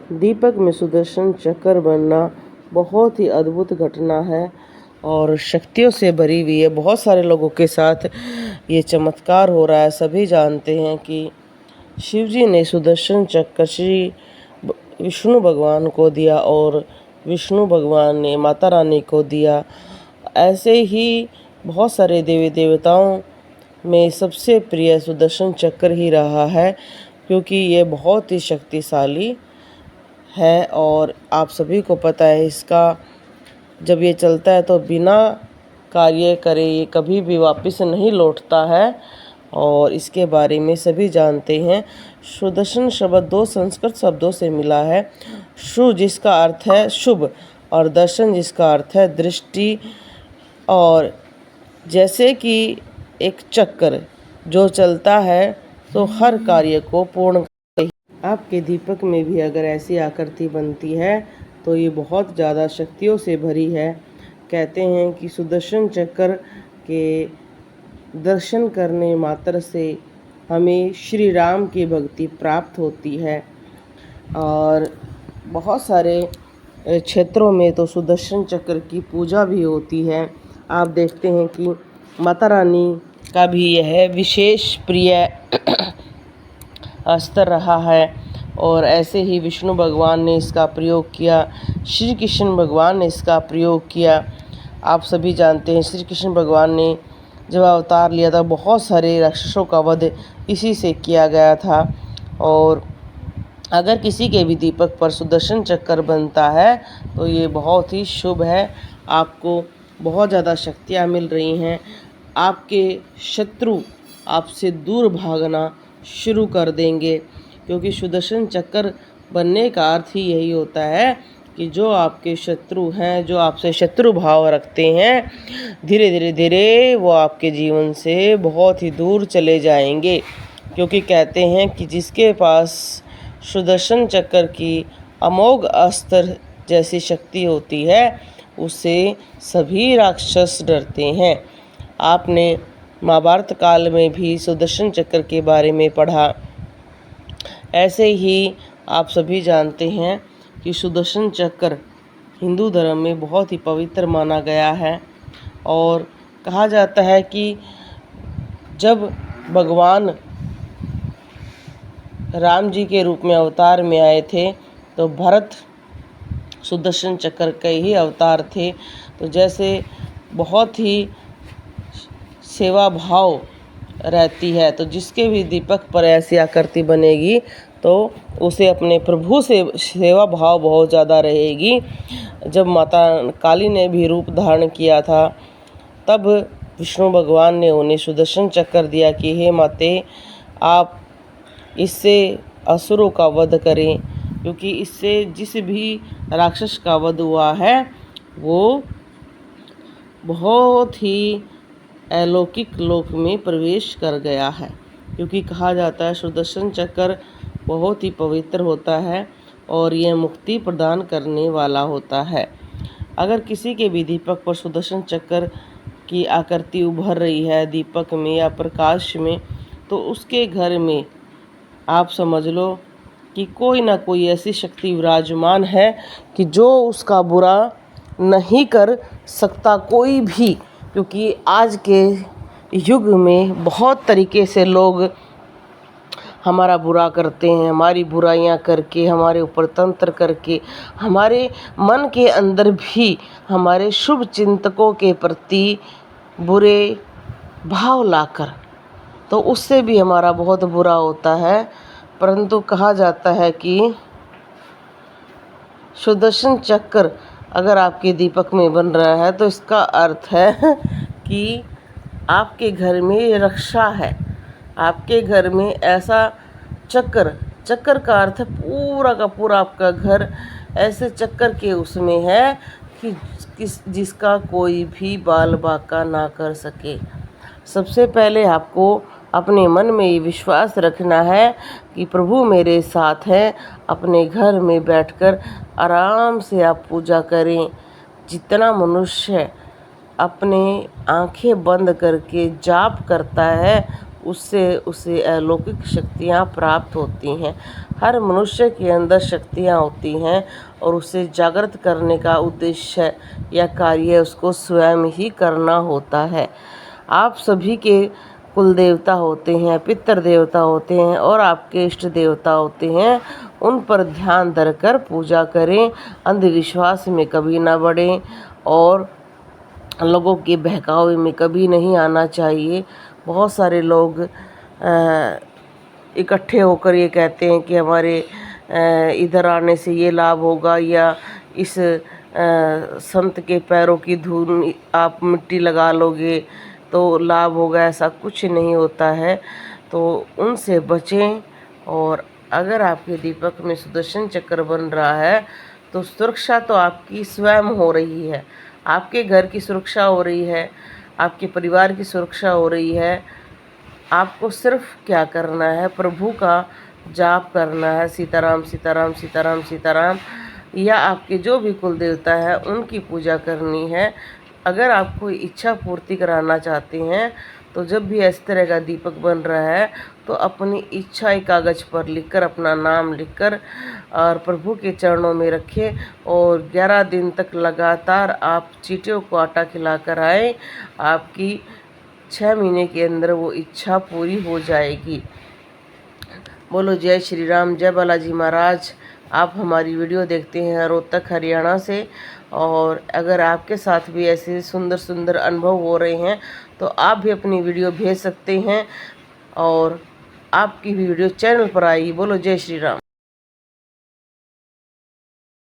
दीपक में सुदर्शन चक्र बनना बहुत ही अद्भुत घटना है और शक्तियों से भरी हुई है। बहुत सारे लोगों के साथ ये चमत्कार हो रहा है। सभी जानते हैं कि शिव जी ने सुदर्शन चक्र श्री विष्णु भगवान को दिया और विष्णु भगवान ने माता रानी को दिया। ऐसे ही बहुत सारे देवी देवताओं में सबसे प्रिय सुदर्शन चक्र ही रहा है, क्योंकि ये बहुत ही शक्तिशाली है और आप सभी को पता है इसका जब ये चलता है तो बिना कार्य करे ये कभी भी वापस नहीं लौटता है और इसके बारे में सभी जानते हैं। सुदर्शन शब्द दो संस्कृत शब्दों से मिला है। शु जिसका अर्थ है शुभ और दर्शन जिसका अर्थ है दृष्टि। और जैसे कि एक चक्र जो चलता है तो हर कार्य को पूर्ण आपके दीपक में भी अगर ऐसी आकृति बनती है तो ये बहुत ज़्यादा शक्तियों से भरी है। कहते हैं कि सुदर्शन चक्र के दर्शन करने मात्र से हमें श्री राम की भक्ति प्राप्त होती है और बहुत सारे क्षेत्रों में तो सुदर्शन चक्र की पूजा भी होती है। आप देखते हैं कि माता रानी का भी यह विशेष प्रिय अस्त्र रहा है और ऐसे ही विष्णु भगवान ने इसका प्रयोग किया, श्री कृष्ण भगवान ने इसका प्रयोग किया। आप सभी जानते हैं श्री कृष्ण भगवान ने जब अवतार लिया था बहुत सारे राक्षसों का वध इसी से किया गया था। और अगर किसी के भी दीपक पर सुदर्शन चक्र बनता है तो ये बहुत ही शुभ है। आपको बहुत ज़्यादा शक्तियाँ मिल रही हैं। आपके शत्रु आपसे दूर भागना शुरू कर देंगे, क्योंकि सुदर्शन चक्र बनने का अर्थ ही यही होता है कि जो आपके शत्रु हैं, जो आपसे शत्रु भाव रखते हैं, धीरे धीरे वो आपके जीवन से बहुत ही दूर चले जाएंगे। क्योंकि कहते हैं कि जिसके पास सुदर्शन चक्र की अमोघ अस्त्र जैसी शक्ति होती है उससे सभी राक्षस डरते हैं। आपने महाभारत काल में भी सुदर्शन चक्र के बारे में पढ़ा। ऐसे ही आप सभी जानते हैं कि सुदर्शन चक्र हिंदू धर्म में बहुत ही पवित्र माना गया है और कहा जाता है कि जब भगवान राम जी के रूप में अवतार में आए थे तो भरत सुदर्शन चक्र के ही अवतार थे। तो जैसे बहुत ही सेवा भाव रहती है तो जिसके भी दीपक पर ऐसी आकृति बनेगी तो उसे अपने प्रभु से सेवा भाव बहुत ज़्यादा रहेगी। जब माता काली ने भी रूप धारण किया था तब विष्णु भगवान ने उन्हें सुदर्शन चक्र दिया कि हे माते आप इससे असुरों का वध करें, क्योंकि इससे जिस भी राक्षस का वध हुआ है वो बहुत ही अलौकिक लोक में प्रवेश कर गया है। क्योंकि कहा जाता है सुदर्शन चक्र बहुत ही पवित्र होता है और यह मुक्ति प्रदान करने वाला होता है। अगर किसी के भी दीपक पर सुदर्शन चक्र की आकृति उभर रही है दीपक में या प्रकाश में, तो उसके घर में आप समझ लो कि कोई ना कोई ऐसी शक्ति विराजमान है कि जो उसका बुरा नहीं कर सकता कोई भी। क्योंकि आज के युग में बहुत तरीके से लोग हमारा बुरा करते हैं, हमारी बुराइयां करके, हमारे ऊपर तंत्र करके, हमारे मन के अंदर भी हमारे शुभ चिंतकों के प्रति बुरे भाव लाकर, तो उससे भी हमारा बहुत बुरा होता है। परंतु कहा जाता है कि सुदर्शन चक्र अगर आपके दीपक में बन रहा है तो इसका अर्थ है कि आपके घर में रक्षा है। आपके घर में ऐसा चक्र का अर्थ पूरा का पूरा आपका घर ऐसे चक्कर के उसमें है कि जिसका कोई भी बाल बाका ना कर सके। सबसे पहले आपको अपने मन में ये विश्वास रखना है कि प्रभु मेरे साथ हैं। अपने घर में बैठकर आराम से आप पूजा करें। जितना मनुष्य अपने आंखें बंद करके जाप करता है उससे उसे अलौकिक शक्तियाँ प्राप्त होती हैं। हर मनुष्य के अंदर शक्तियाँ होती हैं और उसे जागृत करने का उद्देश्य या कार्य उसको स्वयं ही करना होता है। आप सभी के कुल देवता होते हैं, पितृ देवता होते हैं और आपके इष्ट देवता होते हैं। उन पर ध्यान धरकर पूजा करें, अंधविश्वास में कभी ना बढ़ें और लोगों के बहकावे में कभी नहीं आना चाहिए। बहुत सारे लोग इकट्ठे होकर ये कहते हैं कि हमारे इधर आने से ये लाभ होगा या इस संत के पैरों की धूल आप मिट्टी लगा लोगे तो लाभ होगा। ऐसा कुछ नहीं होता है, तो उनसे बचें। और अगर आपके दीपक में सुदर्शन चक्र बन रहा है तो सुरक्षा तो आपकी स्वयं हो रही है, आपके घर की सुरक्षा हो रही है, आपके परिवार की सुरक्षा हो रही है। आपको सिर्फ क्या करना है, प्रभु का जाप करना है, सीताराम सीताराम सीताराम सीताराम, या आपके जो भी कुल देवता है उनकी पूजा करनी है। अगर आप कोई इच्छा पूर्ति कराना चाहते हैं तो जब भी इस तरह का दीपक बन रहा है तो अपनी इच्छा एक कागज़ पर लिखकर, अपना नाम लिखकर और प्रभु के चरणों में रखें और 11 दिन तक लगातार आप चींटियों को आटा खिलाकर आए। आपकी 6 महीने के अंदर वो इच्छा पूरी हो जाएगी। बोलो जय श्री राम, जय बालाजी महाराज। आप हमारी वीडियो देखते हैं रोहतक हरियाणा से, और अगर आपके साथ भी ऐसे सुंदर सुंदर अनुभव हो रहे हैं तो आप भी अपनी वीडियो भेज सकते हैं और आपकी भी वीडियो चैनल पर आएगी। बोलो जय श्री राम।